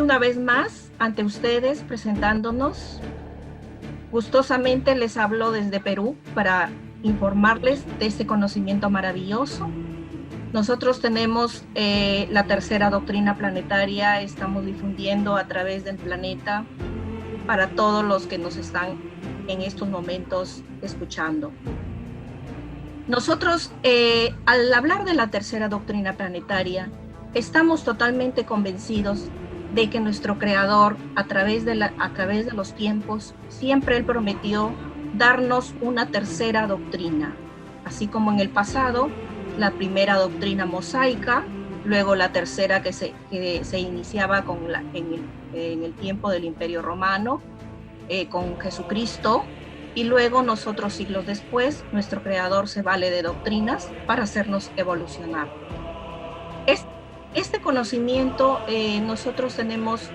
una vez más ante ustedes presentándonos. Gustosamente les hablo desde Perú para informarles de este conocimiento maravilloso. Nosotros tenemos la tercera doctrina planetaria, estamos difundiendo a través del planeta para todos los que nos están en estos momentos escuchando. Nosotros, al hablar de la tercera doctrina planetaria, estamos totalmente convencidos de que nuestro Creador, a través de los tiempos, siempre Él prometió darnos una tercera doctrina, así como en el pasado, la primera doctrina mosaica, luego la tercera que se iniciaba en el tiempo del Imperio Romano, con Jesucristo, y luego nosotros, siglos después, nuestro Creador se vale de doctrinas para hacernos evolucionar. Este conocimiento nosotros tenemos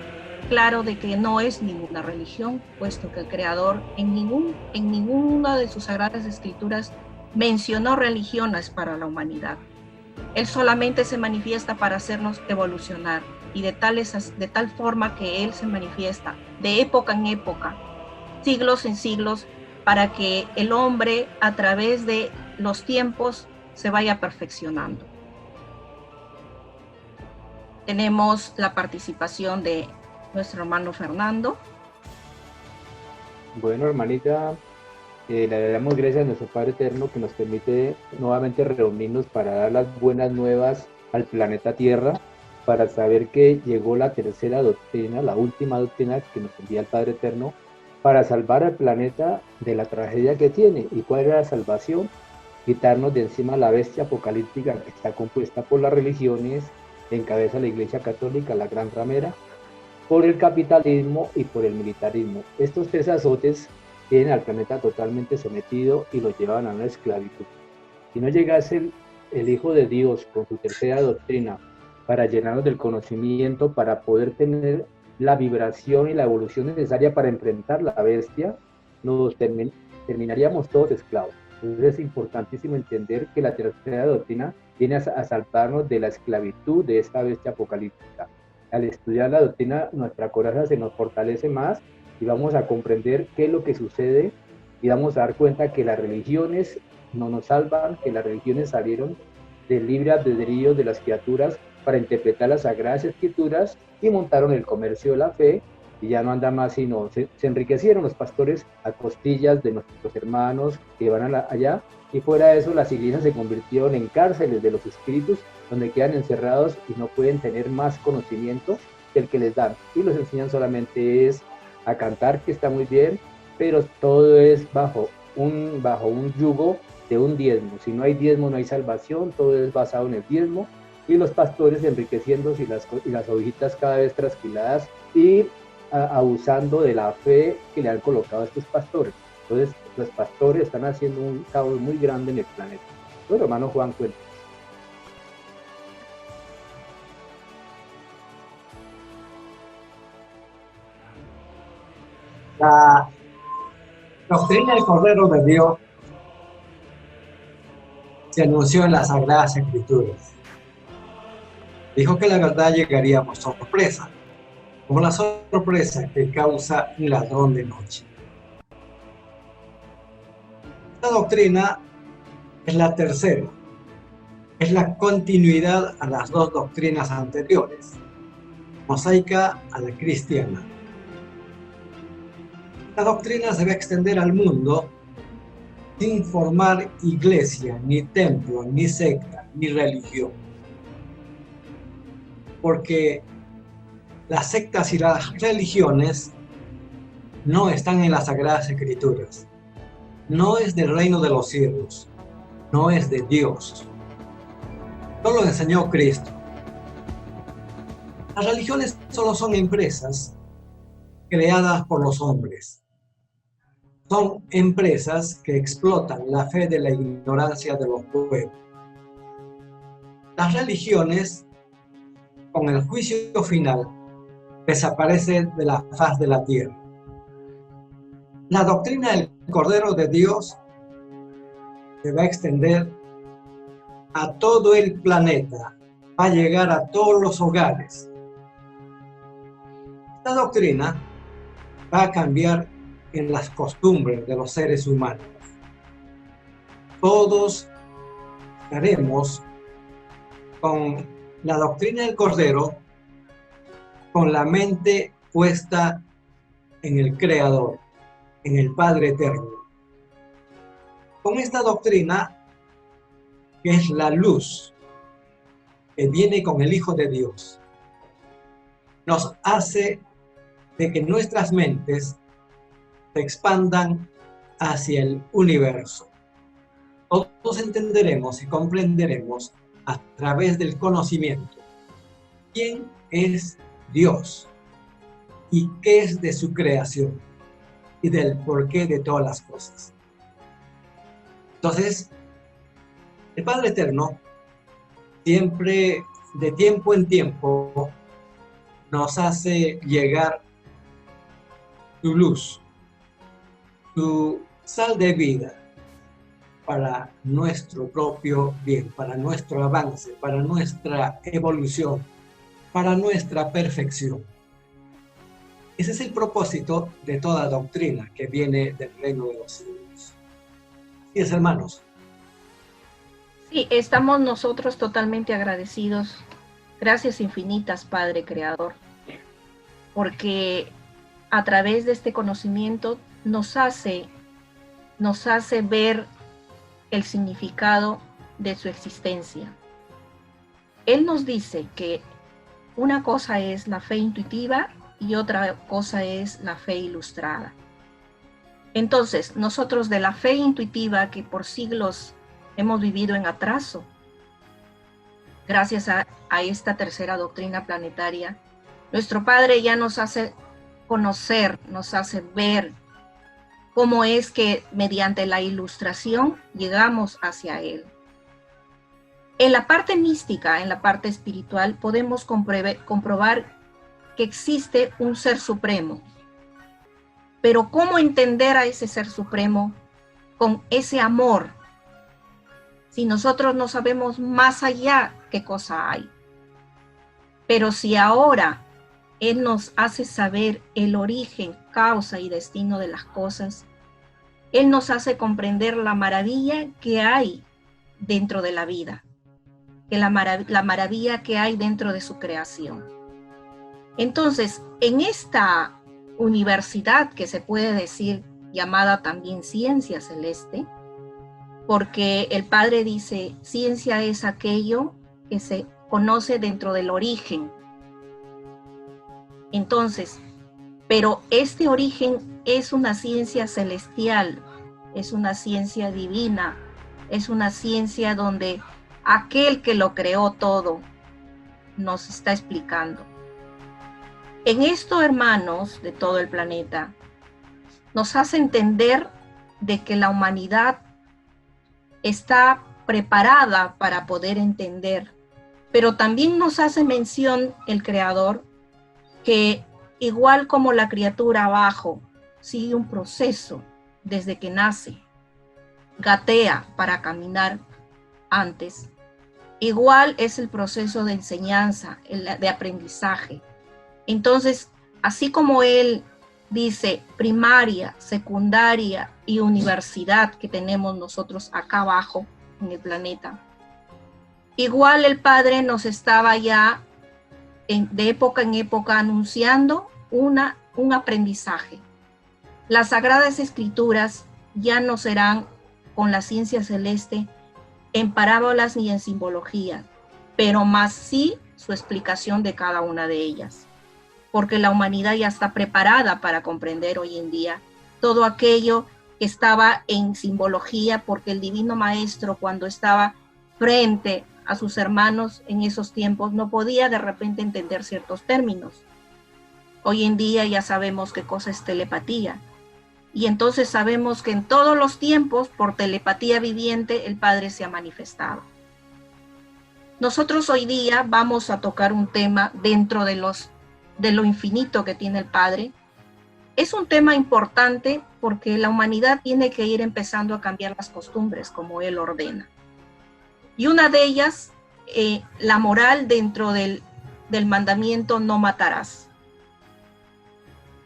claro de que no es ninguna religión, puesto que el Creador en ninguna de sus sagradas escrituras mencionó religiones para la humanidad. Él solamente se manifiesta para hacernos evolucionar, y de tal forma que Él se manifiesta de época en época, siglos en siglos, para que el hombre a través de los tiempos se vaya perfeccionando. Tenemos la participación de nuestro hermano Fernando. Bueno, hermanita, le damos gracias a nuestro Padre Eterno que nos permite nuevamente reunirnos para dar las buenas nuevas al planeta Tierra, para saber que llegó la tercera doctrina, la última doctrina que nos envía el Padre Eterno, para salvar al planeta de la tragedia que tiene. ¿Y cuál era la salvación? Quitarnos de encima la bestia apocalíptica que está compuesta por las religiones, encabeza la Iglesia Católica, la gran ramera, por el capitalismo y por el militarismo. Estos tres azotes tienen al planeta totalmente sometido y lo llevan a una esclavitud. Si no llegase el Hijo de Dios con su tercera doctrina para llenarnos del conocimiento, para poder tener la vibración y la evolución necesaria para enfrentar la bestia, nos terminaríamos todos esclavos. Entonces es importantísimo entender que la tercera doctrina viene a salvarnos de la esclavitud de esta bestia apocalíptica. Al estudiar la doctrina, nuestra coraza se nos fortalece más y vamos a comprender qué es lo que sucede, y vamos a dar cuenta que las religiones no nos salvan, que las religiones salieron del libre albedrío de las criaturas para interpretar las sagradas escrituras y montaron el comercio de la fe, y ya no anda más sino se enriquecieron los pastores a costillas de nuestros hermanos que van allá, y fuera de eso las iglesias se convirtieron en cárceles de los espíritus, donde quedan encerrados y no pueden tener más conocimiento que el que les dan, y los enseñan solamente es a cantar, que está muy bien, pero todo es bajo un yugo de un diezmo. Si no hay diezmo no hay salvación, todo es basado en el diezmo, y los pastores enriqueciéndose y las ovejitas cada vez trasquiladas y abusando de la fe que le han colocado a estos pastores. Entonces los pastores están haciendo un caos muy grande en el planeta. Bueno, hermano Juan, cuenta. La doctrina del Cordero de Dios se anunció en las Sagradas Escrituras. Dijo que la verdad llegaría por sorpresa, como la sorpresa que causa un ladrón de noche. Esta doctrina es la tercera, es la continuidad a las dos doctrinas anteriores, mosaica a la cristiana. La doctrina se va a extender al mundo sin formar iglesia, ni templo, ni secta, ni religión. Porque las sectas y las religiones no están en las Sagradas Escrituras. No es del reino de los cielos, no es de Dios. No lo enseñó Cristo. Las religiones solo son empresas creadas por los hombres. Son empresas que explotan la fe de la ignorancia de los pueblos. Las religiones, con el juicio final, desaparecen de la faz de la tierra. La doctrina del Cordero de Dios se va a extender a todo el planeta, va a llegar a todos los hogares. Esta doctrina va a cambiar en las costumbres de los seres humanos. Todos estaremos con la doctrina del Cordero, con la mente puesta en el Creador, en el Padre Eterno. Con esta doctrina, que es la luz que viene con el Hijo de Dios, nos hace de que nuestras mentes se expandan hacia el universo. Todos entenderemos y comprenderemos a través del conocimiento quién es Dios y qué es de su creación y del porqué de todas las cosas. Entonces, el Padre Eterno siempre, de tiempo en tiempo, nos hace llegar su luz, su sal de vida para nuestro propio bien, para nuestro avance, para nuestra evolución, para nuestra perfección. Ese es el propósito de toda doctrina que viene del reino de los cielos. Así es, hermanos. Sí, estamos nosotros totalmente agradecidos. Gracias infinitas, Padre Creador, porque a través de este conocimiento nos hace ver el significado de su existencia. Él nos dice que una cosa es la fe intuitiva y otra cosa es la fe ilustrada. Entonces, nosotros de la fe intuitiva, que por siglos hemos vivido en atraso, gracias a esta tercera doctrina planetaria, nuestro Padre ya nos hace conocer, nos hace ver cómo es que mediante la ilustración llegamos hacia Él. En la parte mística, en la parte espiritual, podemos comprobar que existe un ser supremo. Pero ¿cómo entender a ese ser supremo con ese amor? Si nosotros no sabemos más allá qué cosa hay. Pero si ahora Él nos hace saber el origen, causa y destino de las cosas, Él nos hace comprender la maravilla que hay dentro de la vida, que la maravilla que hay dentro de su creación. Entonces, en esta universidad que se puede decir llamada también ciencia celeste, porque el Padre dice, ciencia es aquello que se conoce dentro del origen. Entonces, pero este origen es una ciencia celestial, es una ciencia divina, es una ciencia donde aquel que lo creó todo nos está explicando. En esto, hermanos, de todo el planeta, nos hace entender de que la humanidad está preparada para poder entender, pero también nos hace mención el Creador que igual como la criatura abajo sigue un proceso desde que nace, gatea para caminar antes, igual es el proceso de enseñanza, de aprendizaje. Entonces, así como Él dice primaria, secundaria y universidad que tenemos nosotros acá abajo en el planeta, igual el Padre nos estaba ya de época en época anunciando un aprendizaje. Las Sagradas Escrituras ya no serán con la ciencia celeste en parábolas ni en simbología, pero más sí su explicación de cada una de ellas, porque la humanidad ya está preparada para comprender hoy en día todo aquello que estaba en simbología, porque el Divino Maestro, cuando estaba frente a sus hermanos en esos tiempos, no podía de repente entender ciertos términos. Hoy en día ya sabemos qué cosa es telepatía, y entonces sabemos que en todos los tiempos, por telepatía viviente, el Padre se ha manifestado. Nosotros hoy día vamos a tocar un tema dentro de lo infinito que tiene el Padre. Es un tema importante porque la humanidad tiene que ir empezando a cambiar las costumbres como Él ordena. Y una de ellas, la moral dentro del mandamiento no matarás.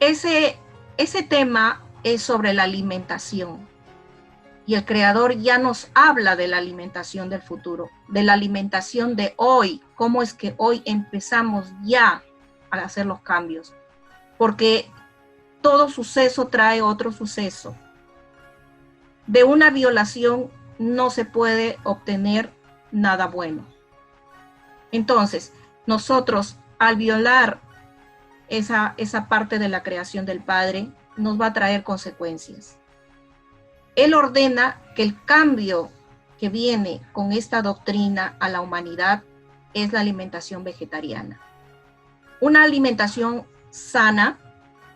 ese tema es sobre la alimentación. Y el Creador ya nos habla de la alimentación del futuro, de la alimentación de hoy, cómo es que hoy empezamos ya a hacer los cambios. Porque todo suceso trae otro suceso. De una violación no se puede obtener nada bueno. Entonces, nosotros al violar esa parte de la creación del Padre, nos va a traer consecuencias. Él ordena que el cambio que viene con esta doctrina a la humanidad es la alimentación vegetariana. Una alimentación sana,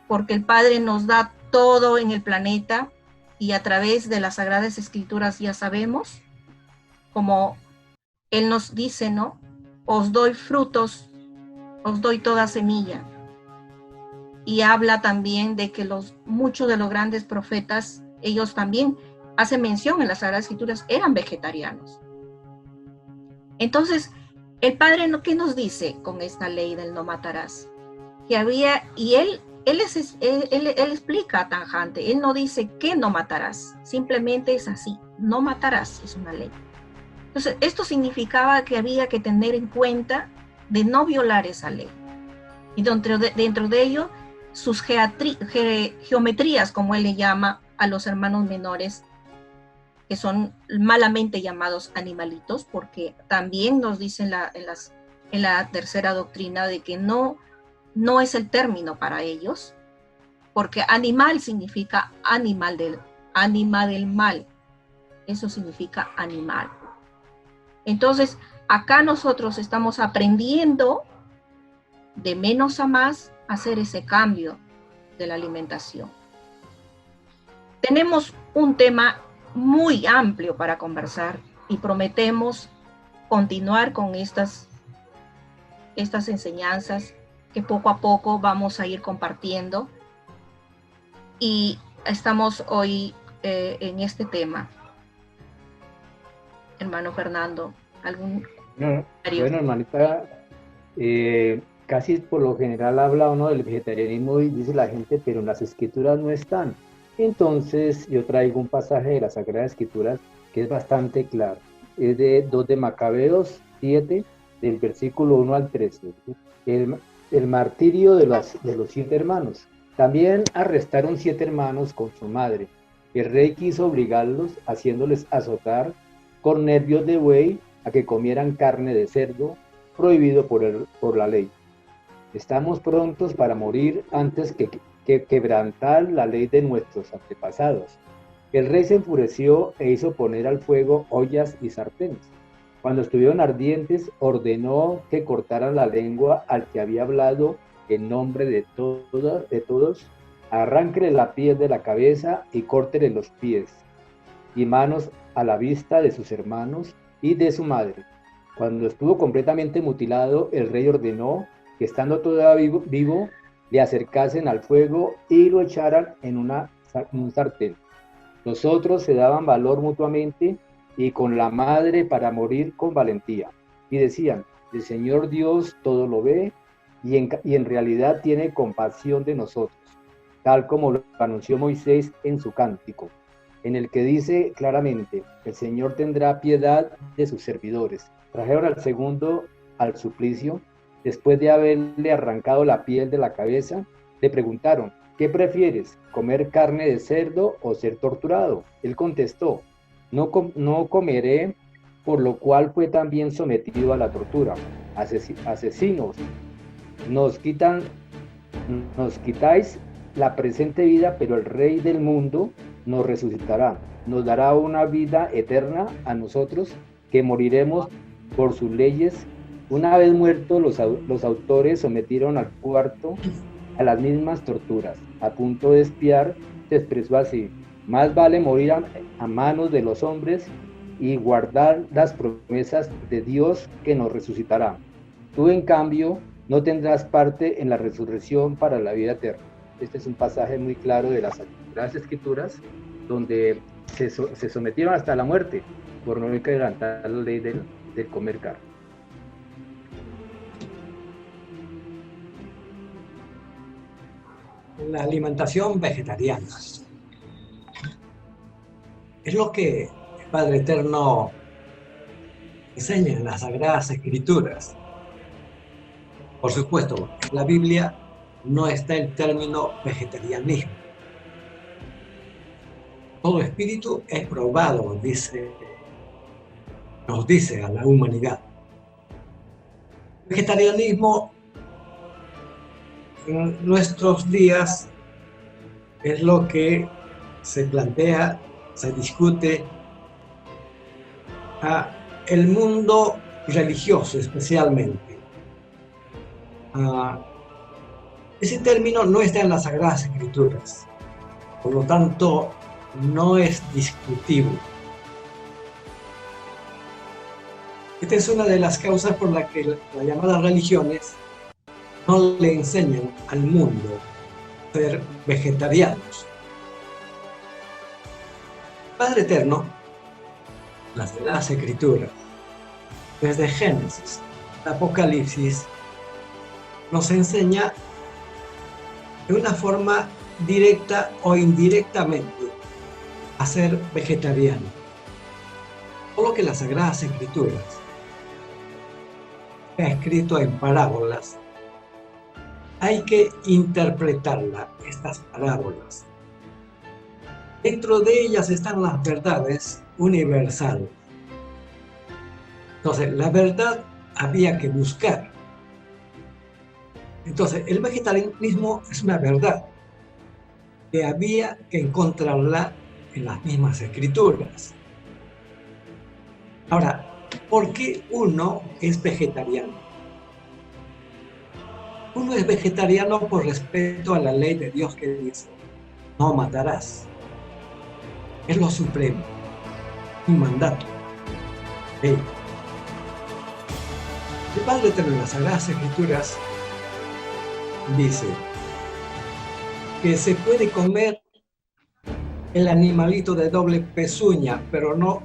porque el Padre nos da todo en el planeta y a través de las Sagradas Escrituras ya sabemos, como Él nos dice, ¿no? Os doy frutos, os doy toda semilla. Y habla también de que muchos de los grandes profetas, ellos también hacen mención en las Sagradas Escrituras, eran vegetarianos. Entonces, el Padre, ¿qué nos dice con esta ley del no matarás? Que había, y él explica tajante, él no dice que no matarás, simplemente es así, no matarás, es una ley. Entonces, esto significaba que había que tener en cuenta de no violar esa ley. Y dentro de ello, sus geometrías, como él le llama a los hermanos menores, que son malamente llamados animalitos, porque también nos dicen en la tercera doctrina de que no es el término para ellos, porque animal significa ánima del mal, eso significa animal. Entonces, acá nosotros estamos aprendiendo de menos a más a hacer ese cambio de la alimentación. Tenemos un tema muy amplio para conversar y prometemos continuar con estas enseñanzas que poco a poco vamos a ir compartiendo, y estamos hoy en este tema. Hermano Fernando, ¿algún comentario? Bueno, hermanita, casi por lo general habla uno del vegetarianismo y dice la gente, pero en las Escrituras no están. Entonces yo traigo un pasaje de las Sagradas Escrituras que es bastante claro. Es de 2 de Macabeos 7, del versículo 1 al 13. El martirio de los 7 hermanos. También arrestaron 7 hermanos con su madre. El rey quiso obligarlos, haciéndoles azotar con nervios de buey a que comieran carne de cerdo, prohibido por la ley. Estamos prontos para morir antes que quebrantar la ley de nuestros antepasados. El rey se enfureció e hizo poner al fuego ollas y sartenes. Cuando estuvieron ardientes, ordenó que cortaran la lengua al que había hablado en nombre de todos, arránquele la piel de la cabeza y córtele los pies y manos a la vista de sus hermanos y de su madre. Cuando estuvo completamente mutilado, el rey ordenó que, estando todavía vivo, le acercasen al fuego y lo echaran en un sartén. Los otros se daban valor mutuamente y con la madre para morir con valentía. Y decían, el Señor Dios todo lo ve y en realidad tiene compasión de nosotros, tal como lo anunció Moisés en su cántico, en el que dice claramente, el Señor tendrá piedad de sus servidores. Trajeron al segundo al suplicio. Después de haberle arrancado la piel de la cabeza, le preguntaron, ¿qué prefieres, comer carne de cerdo o ser torturado? Él contestó, no comeré, por lo cual fue también sometido a la tortura. Asesinos, nos quitáis la presente vida, pero el Rey del mundo nos resucitará, nos dará una vida eterna a nosotros, que moriremos por sus leyes. Una vez muertos, los autores sometieron al cuarto a las mismas torturas. A punto de expiar, se expresó así: más vale morir a manos de los hombres y guardar las promesas de Dios, que nos resucitará. Tú, en cambio, no tendrás parte en la resurrección para la vida eterna. Este es un pasaje muy claro de las Sagradas Escrituras, donde se sometieron hasta la muerte por no quebrantar la ley del comer carne. la alimentación vegetariana. Es lo que el Padre Eterno enseña en las Sagradas Escrituras. Por supuesto, en la Biblia no está el término vegetarianismo. Todo espíritu es probado, nos dice a la humanidad. El vegetarianismo en nuestros días es lo que se plantea, se discute a el mundo religioso especialmente. Ese término no está en las Sagradas Escrituras, por lo tanto no es discutible. Esta es una de las causas por las que las llamadas religiones no le enseñan al mundo a ser vegetarianos. Padre Eterno, las Sagradas Escrituras, desde Génesis hasta Apocalipsis, nos enseña de una forma directa o indirectamente a ser vegetariano. Solo que las Sagradas Escrituras está escrito en parábolas, hay que interpretarlas, estas parábolas. Dentro de ellas están las verdades universales. Entonces, la verdad había que buscar. Entonces, el vegetarianismo es una verdad que había que encontrarla en las mismas escrituras. Ahora, ¿por qué uno es vegetariano? Uno es vegetariano por respeto a la ley de Dios que dice, no matarás. Es lo supremo, un mandato. El Padre Eterno en las Sagradas Escrituras dice que se puede comer el animalito de doble pezuña, pero no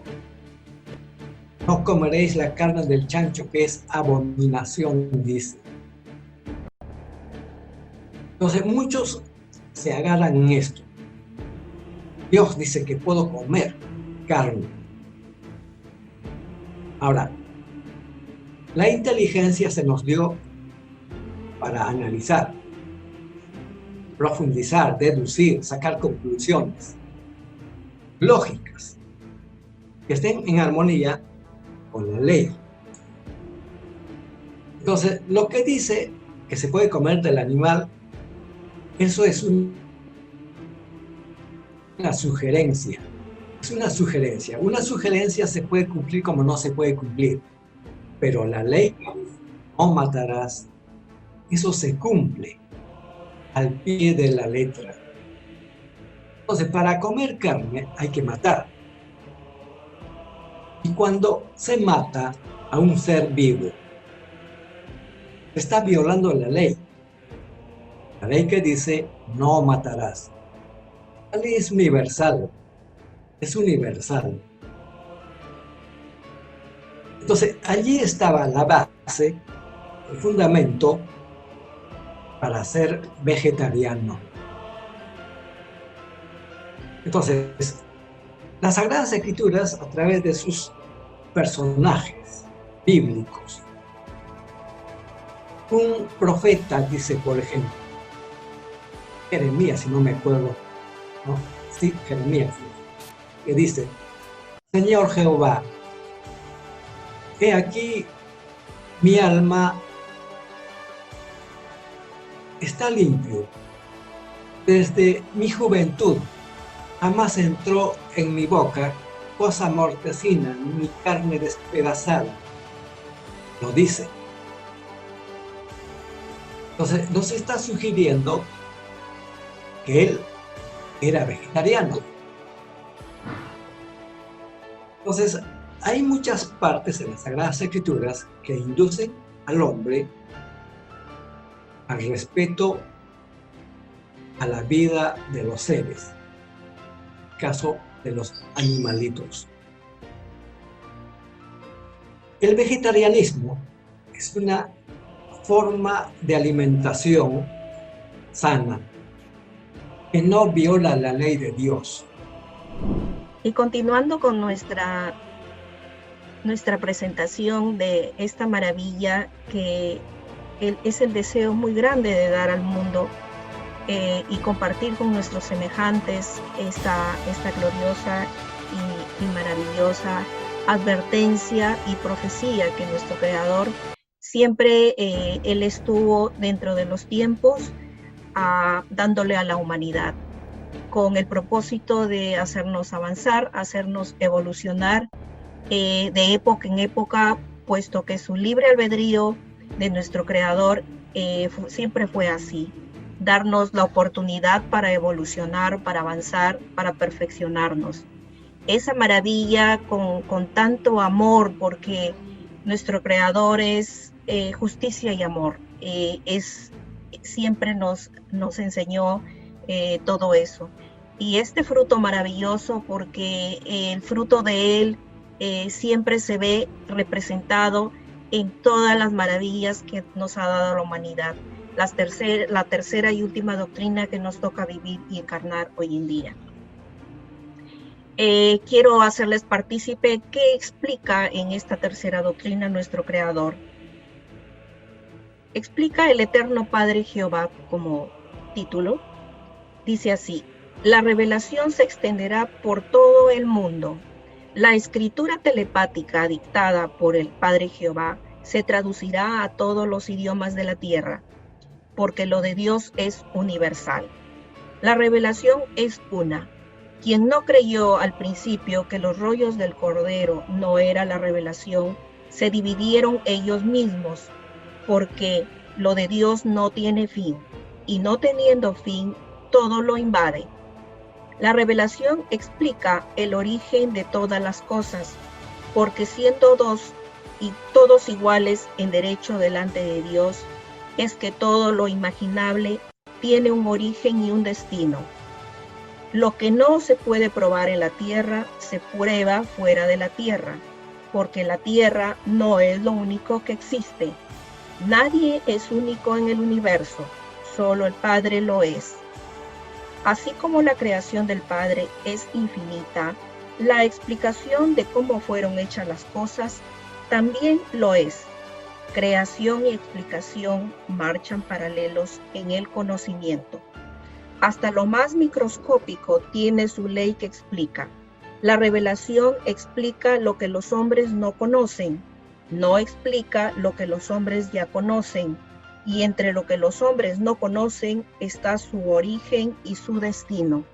comeréis la carne del chancho, que es abominación, dice. Entonces muchos se agarran en esto. Dios dice que puedo comer carne. Ahora, la inteligencia se nos dio para analizar, profundizar, deducir, sacar conclusiones lógicas que estén en armonía con la ley. Entonces, lo que dice que se puede comer del animal, eso es una sugerencia. Es una sugerencia. Una sugerencia se puede cumplir como no se puede cumplir. Pero la ley, no matarás, eso se cumple al pie de la letra. Entonces, para comer carne hay que matar. Y cuando se mata a un ser vivo, se está violando la ley. La ley que dice, no matarás. La ley es universal. Es universal. Entonces, allí estaba la base, el fundamento para ser vegetariano. Entonces, las Sagradas Escrituras, a través de sus personajes bíblicos, un profeta dice, por ejemplo, Jeremías, si no me acuerdo, ¿no? Sí, Jeremías, que dice, Señor Jehová, he aquí mi alma está limpio. Desde mi juventud jamás entró en mi boca cosa mortecina, ni carne despedazada. Lo dice. Entonces, nos está sugiriendo que él era vegetariano. Entonces, hay muchas partes en las Sagradas Escrituras que inducen al hombre al respeto a la vida de los seres, en el caso de los animalitos. El vegetarianismo es una forma de alimentación sana, que no viola la ley de Dios. Y continuando con nuestra presentación de esta maravilla que es el deseo muy grande de dar al mundo y compartir con nuestros semejantes esta gloriosa y maravillosa advertencia y profecía que nuestro Creador siempre Él estuvo dentro de los tiempos dándole a la humanidad con el propósito de hacernos avanzar, hacernos evolucionar de época en época, puesto que su libre albedrío de nuestro Creador siempre fue así, darnos la oportunidad para evolucionar, para avanzar, para perfeccionarnos. Esa maravilla con tanto amor, porque nuestro Creador es justicia y amor, siempre nos enseñó todo eso. Y este fruto maravilloso, porque el fruto de Él siempre se ve representado en todas las maravillas que nos ha dado la humanidad. La tercera y última doctrina que nos toca vivir y encarnar hoy en día. Quiero hacerles partícipe qué explica en esta tercera doctrina nuestro Creador. Explica el Eterno Padre Jehová como título. Dice así: la revelación se extenderá por todo el mundo. La escritura telepática dictada por el Padre Jehová se traducirá a todos los idiomas de la tierra, porque lo de Dios es universal. La revelación es una. Quien no creyó al principio que los rollos del Cordero no era la revelación, se dividieron ellos mismos, porque lo de Dios no tiene fin, y no teniendo fin, todo lo invade. La revelación explica el origen de todas las cosas, porque siendo dos y todos iguales en derecho delante de Dios, es que todo lo imaginable tiene un origen y un destino. Lo que no se puede probar en la tierra, se prueba fuera de la tierra, porque la tierra no es lo único que existe. Nadie es único en el universo, solo el Padre lo es. Así como la creación del Padre es infinita, la explicación de cómo fueron hechas las cosas también lo es. Creación y explicación marchan paralelos en el conocimiento. Hasta lo más microscópico tiene su ley que explica. La revelación explica lo que los hombres no conocen, no explica lo que los hombres ya conocen, y entre lo que los hombres no conocen está su origen y su destino.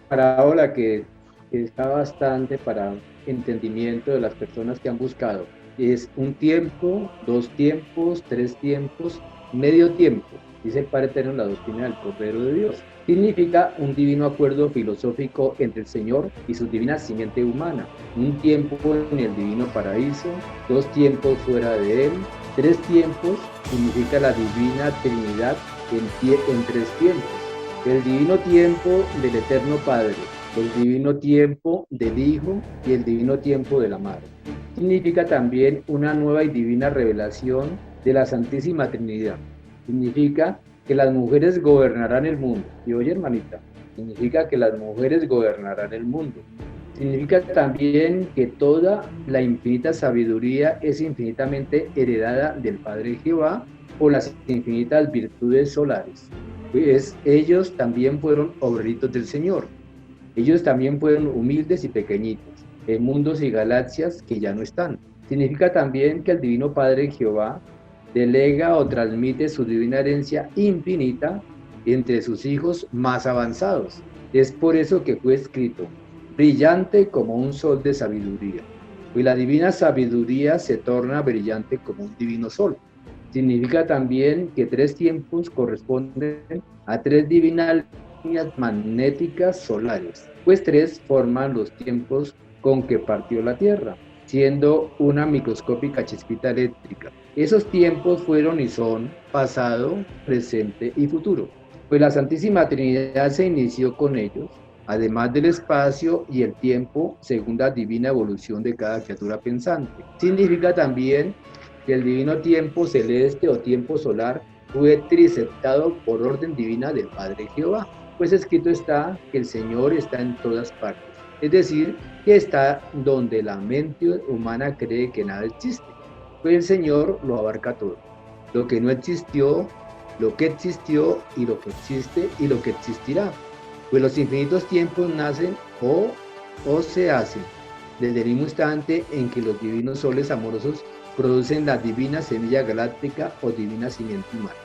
Parábola que está bastante para entendimiento de las personas que han buscado. Es un tiempo, 2 tiempos, 3 tiempos, medio tiempo. Dice el Padre Eterno en la doctrina del Cordero de Dios. Significa un divino acuerdo filosófico entre el Señor y su divina simiente humana. Un tiempo en el divino paraíso, 2 tiempos fuera de él, 3 tiempos significa la divina Trinidad en 3 tiempos. El divino tiempo del Eterno Padre, el divino tiempo del Hijo y el divino tiempo de la Madre. Significa también una nueva y divina revelación de la Santísima Trinidad. Significa que las mujeres gobernarán el mundo. Y oye, hermanita, significa que las mujeres gobernarán el mundo. Significa también que toda la infinita sabiduría es infinitamente heredada del Padre Jehová por las infinitas virtudes solares. Pues ellos también fueron obreritos del Señor. Ellos también fueron humildes y pequeñitos, en mundos y galaxias que ya no están. Significa también que el Divino Padre Jehová delega o transmite su divina herencia infinita entre sus hijos más avanzados. Es por eso que fue escrito, brillante como un sol de sabiduría. Y la divina sabiduría se torna brillante como un divino sol. Significa también que 3 tiempos corresponden a 3 divinas líneas magnéticas solares, pues 3 forman los tiempos con que partió la Tierra, siendo una microscópica chispita eléctrica. Esos tiempos fueron y son pasado, presente y futuro, pues la Santísima Trinidad se inició con ellos, además del espacio y el tiempo, según la divina evolución de cada criatura pensante. Significa también que el divino tiempo celeste o tiempo solar fue triceptado por orden divina del Padre Jehová. pues escrito está que el Señor está en todas partes. Es decir, que está donde la mente humana cree que nada existe. Pues el Señor lo abarca todo. Lo que no existió, lo que existió y lo que existe y lo que existirá. Pues los infinitos tiempos nacen o se hacen desde el mismo instante en que los divinos soles amorosos producen la divina semilla galáctica o divina simiente humana.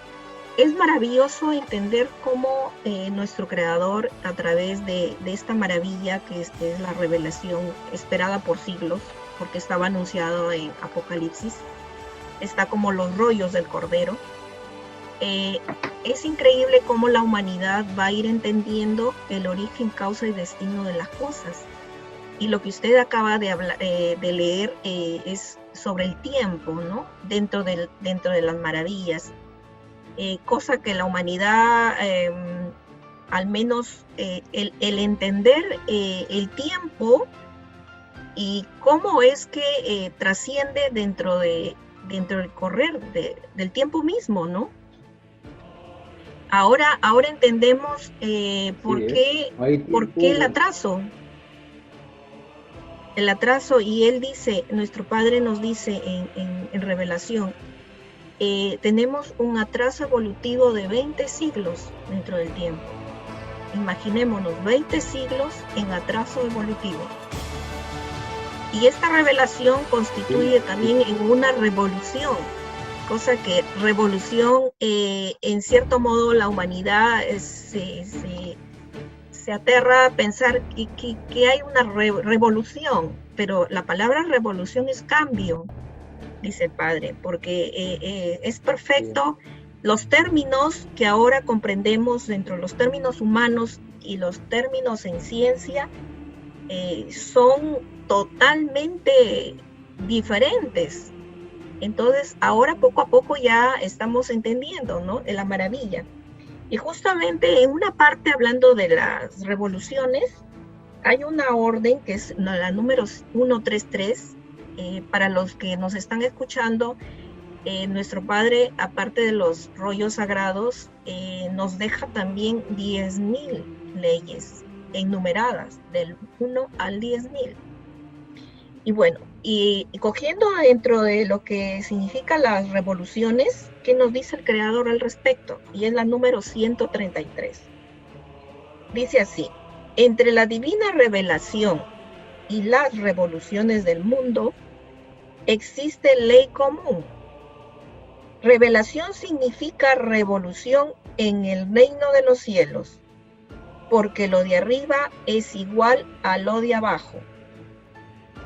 Es maravilloso entender cómo nuestro Creador, a través de esta maravilla que es la revelación esperada por siglos, porque estaba anunciado en Apocalipsis, está como los rollos del Cordero. Es increíble cómo la humanidad va a ir entendiendo el origen, causa y destino de las cosas. Y lo que usted acaba de leer es sobre el tiempo, ¿no? Dentro de las maravillas. Cosa que la humanidad, al menos el entender el tiempo y cómo es que trasciende dentro del correr del tiempo mismo, ¿no? Ahora entendemos por qué el atraso. El atraso, y él dice, nuestro Padre nos dice en Revelación, tenemos un atraso evolutivo de 20 siglos dentro del tiempo. Imaginémonos 20 siglos en atraso evolutivo. Y esta revelación constituye también en una revolución, cosa que revolución, en cierto modo, la humanidad se aterra a pensar que hay una revolución, pero la palabra revolución es cambio, dice el Padre, porque es perfecto. Los términos que ahora comprendemos dentro de los términos humanos y los términos en ciencia son totalmente diferentes. Entonces, ahora poco a poco ya estamos entendiendo, ¿no?, de la maravilla. Y justamente en una parte, hablando de las revoluciones, hay una orden que es la número 133. Para los que nos están escuchando, nuestro Padre, aparte de los rollos sagrados, nos deja también 10.000 leyes enumeradas, del 1 al 10.000. Y bueno, y cogiendo dentro de lo que significan las revoluciones, ¿qué nos dice el Creador al respecto? Y es la número 133. Dice así: entre la divina revelación y las revoluciones del mundo, existe ley común. Revelación significa revolución en el reino de los cielos, porque lo de arriba es igual a lo de abajo.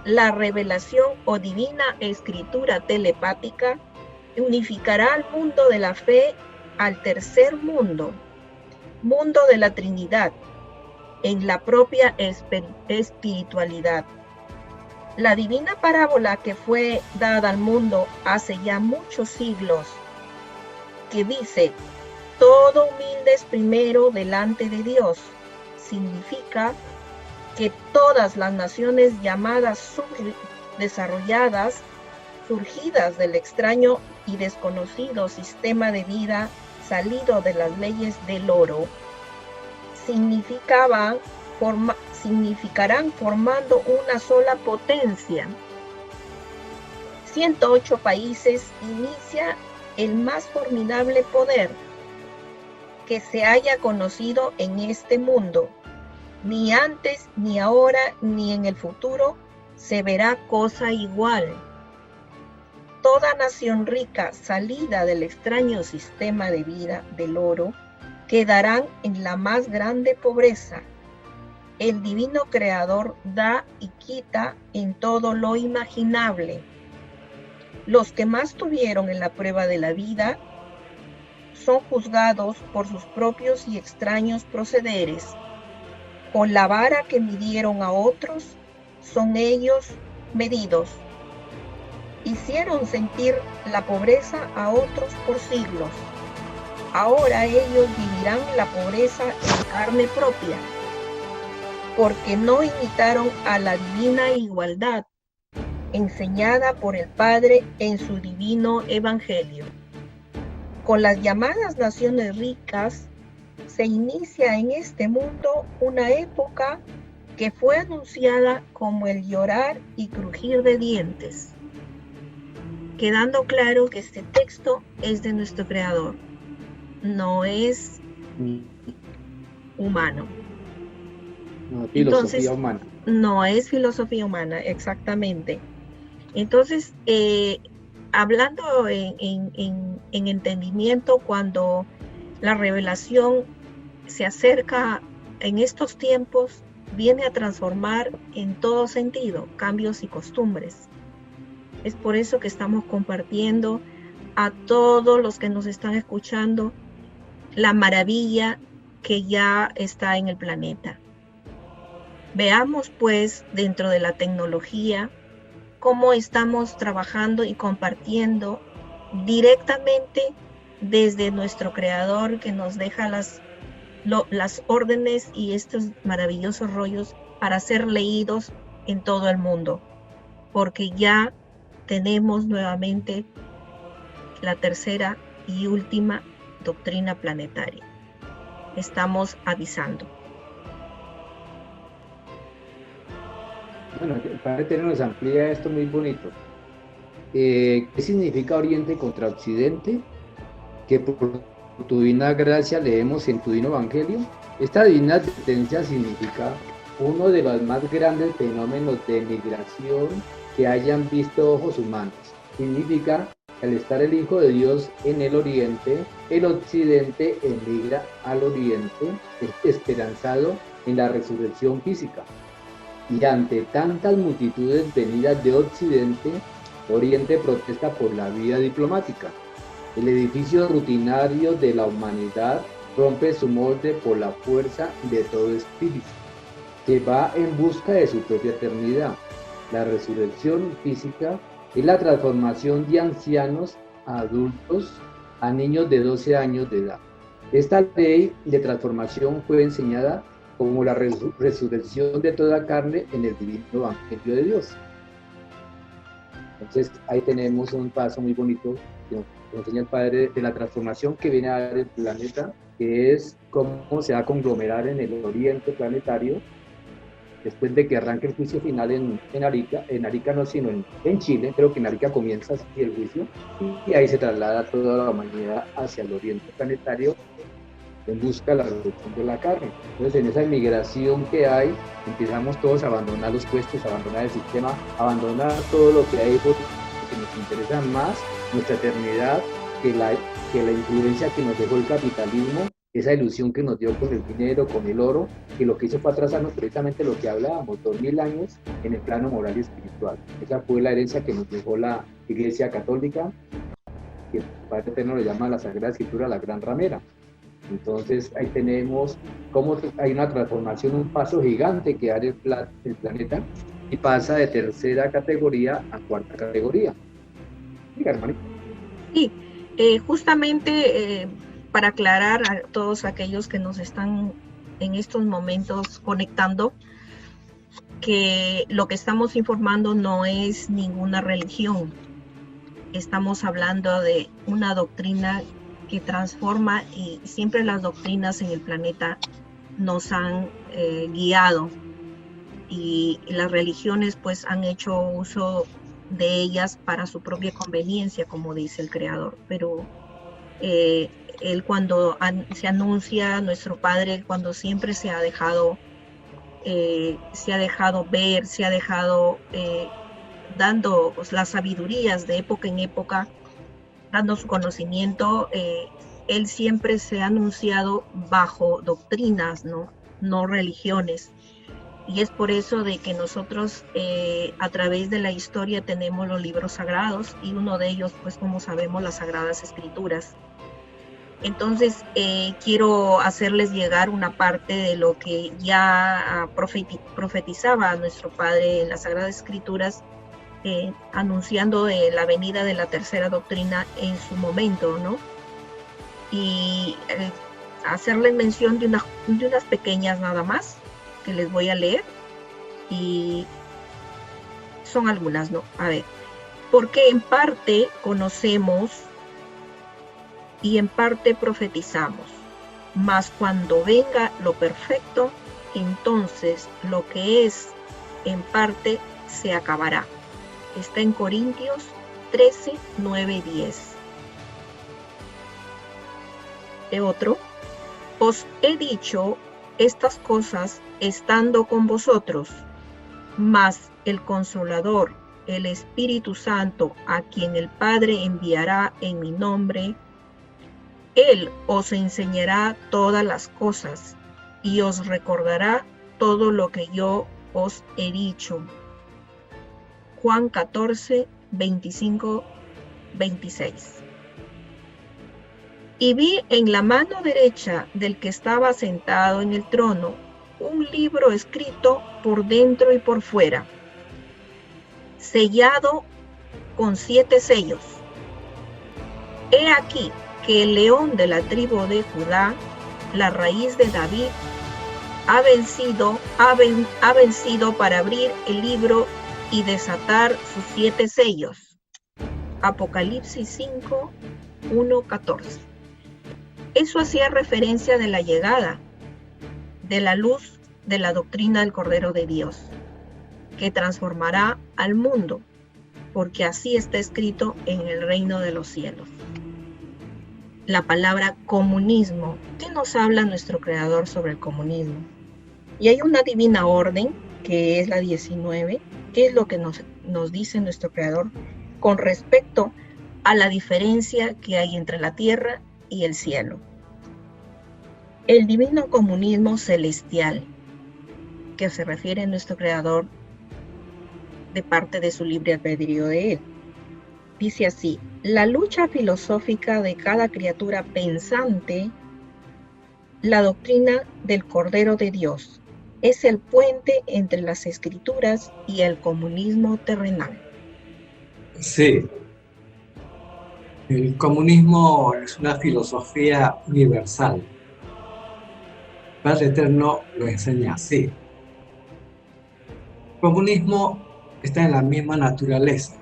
La revelación o divina escritura telepática unificará al mundo de la fe al tercer mundo, mundo de la Trinidad, en la propia espiritualidad. La divina parábola que fue dada al mundo hace ya muchos siglos, que dice, todo humilde es primero delante de Dios, significa que todas las naciones llamadas desarrolladas, surgidas del extraño y desconocido sistema de vida salido de las leyes del oro, significarán formando una sola potencia. 108 países inicia el más formidable poder que se haya conocido en este mundo. Ni antes, ni ahora, ni en el futuro se verá cosa igual. Toda nación rica salida del extraño sistema de vida del oro quedarán en la más grande pobreza. El divino creador da y quita en todo lo imaginable. Los que más tuvieron en la prueba de la vida son juzgados por sus propios y extraños procederes. Con la vara que midieron a otros, son ellos medidos. Hicieron sentir la pobreza a otros por siglos. Ahora ellos vivirán la pobreza en carne propia, porque no imitaron a la divina igualdad enseñada por el Padre en su divino evangelio. Con las llamadas naciones ricas se inicia en este mundo una época que fue anunciada como el llorar y crujir de dientes, quedando claro que este texto es de nuestro Creador, no es humano. No, Entonces, filosofía humana. no es filosofía humana, exactamente. Entonces, hablando en entendimiento, cuando la revelación se acerca en estos tiempos, viene a transformar en todo sentido cambios y costumbres. Es por eso que estamos compartiendo a todos los que nos están escuchando la maravilla que ya está en el planeta. Veamos pues dentro de la tecnología cómo estamos trabajando y compartiendo directamente desde nuestro Creador, que nos deja las órdenes y estos maravillosos rollos para ser leídos en todo el mundo, porque ya tenemos nuevamente la tercera y última doctrina planetaria. Estamos avisando. Bueno, el Padre Eterno nos amplía esto muy bonito. ¿Qué significa Oriente contra Occidente? Que por tu divina gracia leemos en tu divino Evangelio. Esta divina sentencia significa uno de los más grandes fenómenos de migración que hayan visto ojos humanos. Significa que al estar el Hijo de Dios en el Oriente, el Occidente emigra al Oriente, esperanzado en la resurrección física. Y ante tantas multitudes venidas de Occidente, Oriente protesta por la vía diplomática. El edificio rutinario de la humanidad rompe su molde por la fuerza de todo espíritu, que va en busca de su propia eternidad. La resurrección física es la transformación de ancianos a adultos, a niños de 12 años de edad. Esta ley de transformación fue enseñada como la resurrección de toda carne en el divino Evangelio de Dios. Entonces ahí tenemos un paso muy bonito que nos enseña el Padre de la transformación que viene a dar el planeta, que es cómo se va a conglomerar en el oriente planetario después de que arranque el juicio final en Arica no, sino en Chile. Creo que en Arica comienza así el juicio, y ahí se traslada toda la humanidad hacia el oriente planetario en busca de la reducción de la carne. Entonces, en esa inmigración que hay, empezamos todos a abandonar los puestos, a abandonar el sistema, a abandonar todo lo que hay porque nos interesa más nuestra eternidad que la influencia que nos dejó el capitalismo, esa ilusión que nos dio con el dinero, con el oro, que lo que hizo fue atrasarnos precisamente lo que hablábamos, 2000 años en el plano moral y espiritual. Esa fue la herencia que nos dejó la Iglesia Católica, que el Padre Eterno le llama a la Sagrada Escritura la Gran Ramera. Entonces ahí tenemos cómo hay una transformación, un paso gigante que da el planeta, y pasa de tercera categoría a cuarta categoría. Diga, hermanito. Sí, justamente para aclarar a todos aquellos que nos están en estos momentos conectando, que lo que estamos informando no es ninguna religión. Estamos hablando de una doctrina que transforma, y siempre las doctrinas en el planeta nos han guiado, y las religiones pues han hecho uso de ellas para su propia conveniencia, como dice el Creador. Pero él, cuando se anuncia, nuestro Padre, cuando siempre se ha dejado ver, se ha dejado dando pues, las sabidurías de época en época, dando su conocimiento, él siempre se ha anunciado bajo doctrinas, no religiones. Y es por eso de que nosotros a través de la historia tenemos los libros sagrados, y uno de ellos, pues como sabemos, las Sagradas Escrituras. Entonces quiero hacerles llegar una parte de lo que ya profetizaba nuestro Padre en las Sagradas Escrituras, anunciando la venida de la tercera doctrina en su momento, ¿no? Y hacerles mención de unas pequeñas nada más, que les voy a leer, y son algunas, ¿no? A ver, porque en parte conocemos y en parte profetizamos, Mas cuando venga lo perfecto, entonces lo que es en parte se acabará. Está en Corintios 13, 9, 10. Otro, os he dicho estas cosas estando con vosotros, mas el Consolador, el Espíritu Santo, a quien el Padre enviará en mi nombre, Él os enseñará todas las cosas y os recordará todo lo que yo os he dicho. Juan 14, 25, 26. Y vi en la mano derecha del que estaba sentado en el trono un libro escrito por dentro y por fuera, sellado con 7 sellos. He aquí que el león de la tribu de Judá, la raíz de David, ha vencido para abrir el libro y desatar sus 7 sellos. Apocalipsis 5, 1, 14. Eso hacía referencia de la llegada de la luz de la doctrina del Cordero de Dios, que transformará al mundo, porque así está escrito en el reino de los cielos. La palabra comunismo. ¿Qué nos habla nuestro Creador sobre el comunismo? Y hay una divina orden, que es la 19, que es lo que nos dice nuestro Creador con respecto a la diferencia que hay entre la tierra y el cielo. El divino comunismo celestial, que se refiere a nuestro Creador de parte de su libre albedrío de Él. Dice así: la lucha filosófica de cada criatura pensante, la doctrina del Cordero de Dios, es el puente entre las escrituras y el comunismo terrenal. Sí, el comunismo es una filosofía universal. El Padre Eterno lo enseña así. El comunismo está en la misma naturaleza,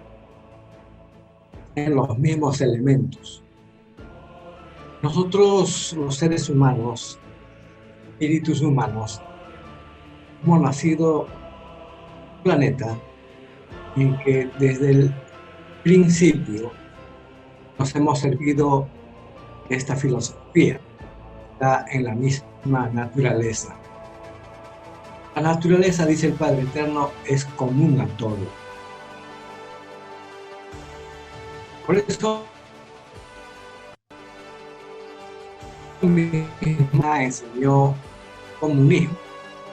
en los mismos elementos. Nosotros, los seres humanos, espíritus humanos, hemos nacido en un planeta en que desde el principio nos hemos servido de esta filosofía. Está en la misma naturaleza. La naturaleza, dice el Padre Eterno, es común a todo. Por eso me enseñó comunismo.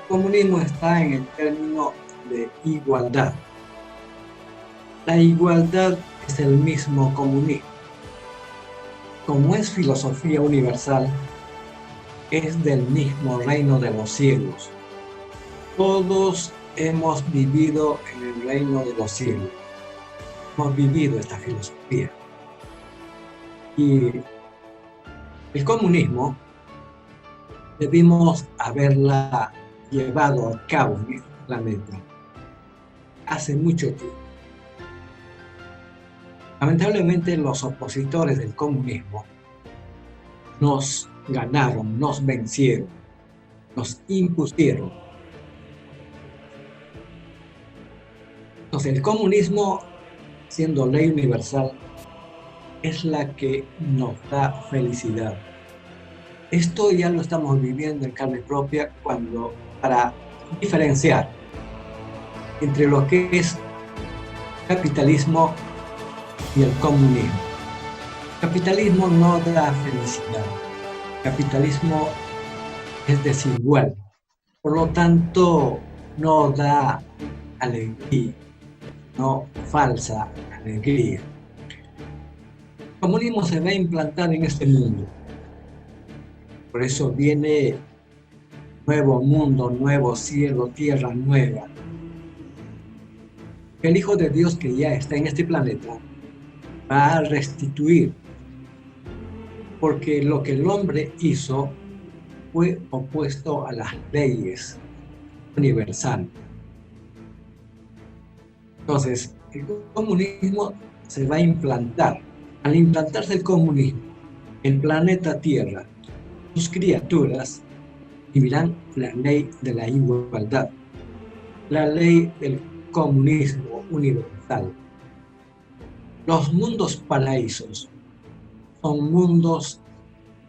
El comunismo está en el término de igualdad. La igualdad es el mismo comunismo. Como es filosofía universal, es del mismo reino de los cielos. Todos hemos vivido en el reino de los cielos. Hemos vivido esta filosofía. Y el comunismo debimos haberla llevado a cabo en este planeta hace mucho tiempo. Lamentablemente, los opositores del comunismo nos ganaron, nos vencieron, nos impusieron. Entonces, el comunismo, siendo ley universal, es la que nos da felicidad. Esto ya lo estamos viviendo en carne propia para diferenciar entre lo que es capitalismo y el comunismo. El capitalismo no da felicidad. El capitalismo es desigual. Por lo tanto, no da alegría, no falsa alegría. El comunismo se va a implantar en este mundo. Por eso viene nuevo mundo, nuevo cielo, tierra nueva. El Hijo de Dios que ya está en este planeta va a restituir, porque lo que el hombre hizo fue opuesto a las leyes universales. Entonces, el comunismo se va a implantar. Al implantarse el comunismo, el planeta Tierra sus criaturas vivirán la ley de la igualdad, la ley del comunismo universal. Los mundos paraísos son mundos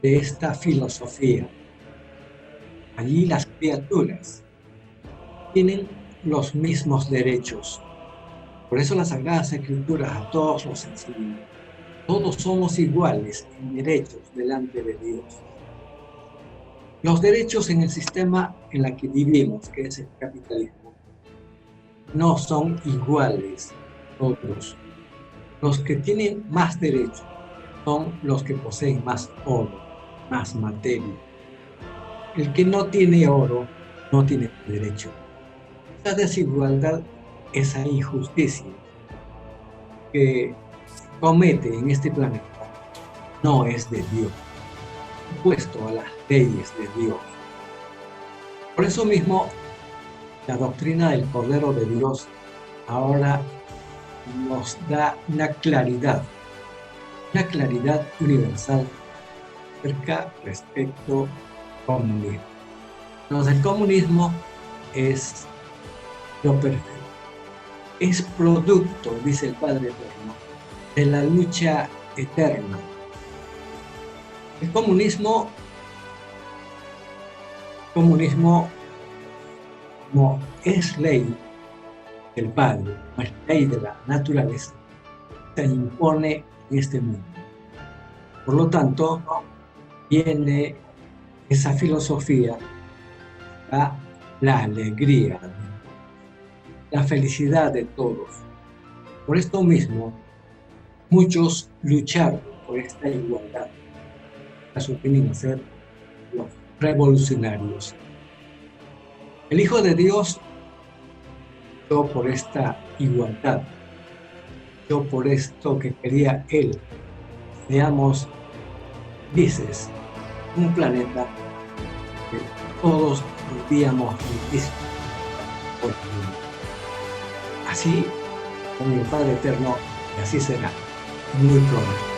de esta filosofía. Allí las criaturas tienen los mismos derechos. Por eso las Sagradas Escrituras a todos nos enseñan. Todos somos iguales en derechos delante de Dios. Los derechos en el sistema en el que vivimos, que es el capitalismo, no son iguales todos. Los que tienen más derechos son los que poseen más oro, más materia. El que no tiene oro no tiene derecho. Esa desigualdad, esa injusticia que comete en este planeta no es de Dios, opuesto a las leyes de Dios. Por eso mismo, la doctrina del Cordero de Dios ahora nos da una claridad universal respecto al comunismo. Entonces, el comunismo es lo perfecto. Es producto, dice el Padre Eterno, de la lucha eterna. El comunismo no es ley del Padre, no es ley de la naturaleza, se impone en este mundo. Por lo tanto, viene esa filosofía a la alegría, la felicidad de todos. Por esto mismo, muchos lucharon por esta igualdad. Las opiniones a ser los revolucionarios. El Hijo de Dios luchó por esta igualdad, luchó por esto que quería Él. Seamos felices, un planeta que todos vivíamos felices. Así, con el Padre Eterno, y así será, muy pronto.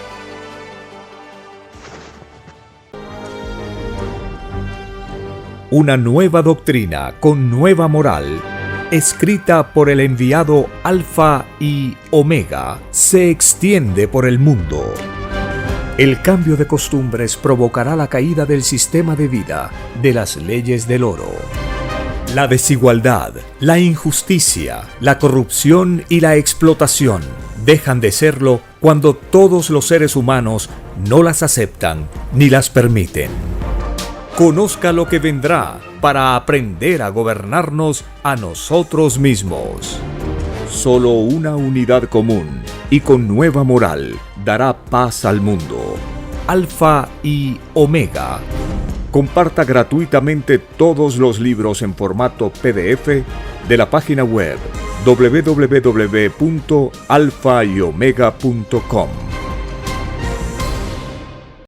Una nueva doctrina con nueva moral, escrita por el enviado Alfa y Omega, se extiende por el mundo. El cambio de costumbres provocará la caída del sistema de vida, de las leyes del oro. La desigualdad, la injusticia, la corrupción y la explotación dejan de serlo cuando todos los seres humanos no las aceptan ni las permiten. Conozca lo que vendrá para aprender a gobernarnos a nosotros mismos. Solo una unidad común y con nueva moral dará paz al mundo. Alfa y Omega. Comparta gratuitamente todos los libros en formato PDF de la página web www.alfayomega.com.